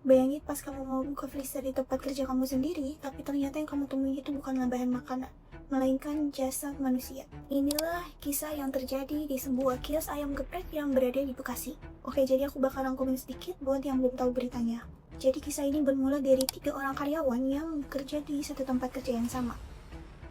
Bayangin pas kamu mau buka freezer di tempat kerja kamu sendiri, tapi ternyata yang kamu temui itu bukanlah bahan makanan, melainkan jasad manusia. Inilah kisah yang terjadi di sebuah kios ayam geprek yang berada di Bekasi. Oke, jadi aku bakal rangkumin sedikit buat yang belum tahu beritanya. Jadi kisah ini bermula dari 3 orang karyawan yang bekerja di satu tempat kerja yang sama.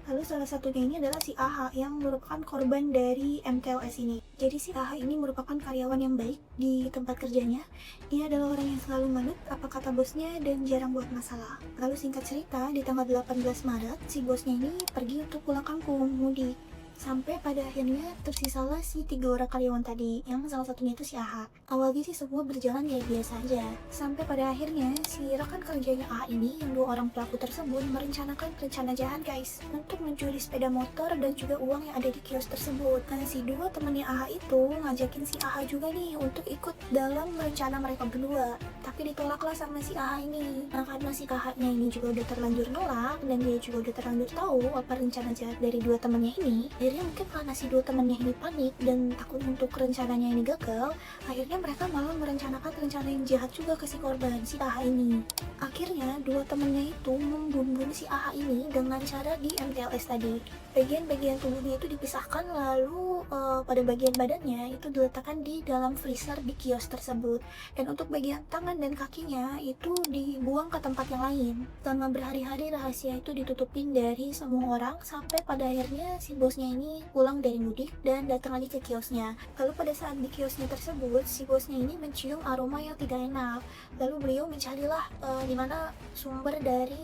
Lalu salah satunya ini adalah si AH yang merupakan korban dari MTLS ini. Jadi si AH ini merupakan karyawan yang baik di tempat kerjanya. Dia adalah orang yang selalu manut apa kata bosnya dan jarang buat masalah. Lalu singkat cerita, di tanggal 18 Maret, si bosnya ini pergi untuk pulang kampung, mudik. Sampai pada akhirnya tersisalah si 3 orang karyawan tadi, yang salah satunya itu si AH. Awalnya sih semua berjalan kayak biasa aja. Sampai pada akhirnya si rekan kerjanya AH ini, yang 2 orang pelaku tersebut, merencanakan rencana jahat guys, untuk mencuri sepeda motor dan juga uang yang ada di kios tersebut. Karena si 2 temannya AH itu ngajakin si AH juga nih untuk ikut dalam rencana mereka berdua. Tapi ditolaklah sama si AH ini. Nah, karena si AH-nya ini juga udah terlanjur nolak dan dia juga udah terlanjur tahu apa rencana jahat dari 2 temannya ini. Akhirnya mungkin karena si 2 temannya ini panik dan takut untuk rencananya ini gagal, akhirnya mereka malah merencanakan rencana yang jahat juga ke si korban, si AH ini. Akhirnya 2 temannya itu membunuh si AH ini dengan cara di MTLS tadi. Bagian-bagian tubuhnya itu dipisahkan, lalu pada bagian badannya itu diletakkan di dalam freezer di kios tersebut. Dan untuk bagian tangan dan kakinya itu dibuang ke tempat yang lain. Selama berhari-hari rahasia itu ditutupin dari semua orang, sampai pada akhirnya si bosnya ini pulang dari mudik dan datang lagi ke kiosnya. Lalu pada saat di kiosnya tersebut, si bosnya ini mencium aroma yang tidak enak. Lalu beliau mencarilah di mana sumber dari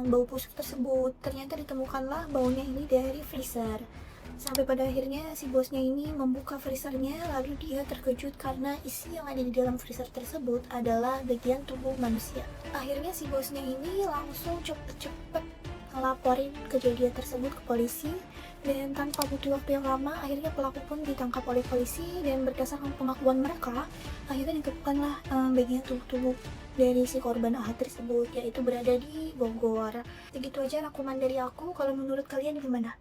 bau busuk tersebut. Ternyata ditemukanlah baunya ini dari freezer. Sampai pada akhirnya si bosnya ini membuka freezernya, lalu dia terkejut karena isi yang ada di dalam freezer tersebut adalah bagian tubuh manusia. Akhirnya si bosnya ini langsung cepet-cepet ngelaporin kejadian tersebut ke polisi, dan tanpa butuh waktu yang lama akhirnya pelaku pun ditangkap oleh polisi. Dan berdasarkan pengakuan mereka, akhirnya ditemukanlah bagian tubuh dari si korban AH tersebut, yaitu berada di Bogor. Begitu aja rangkuman dari aku. Kalau menurut kalian gimana?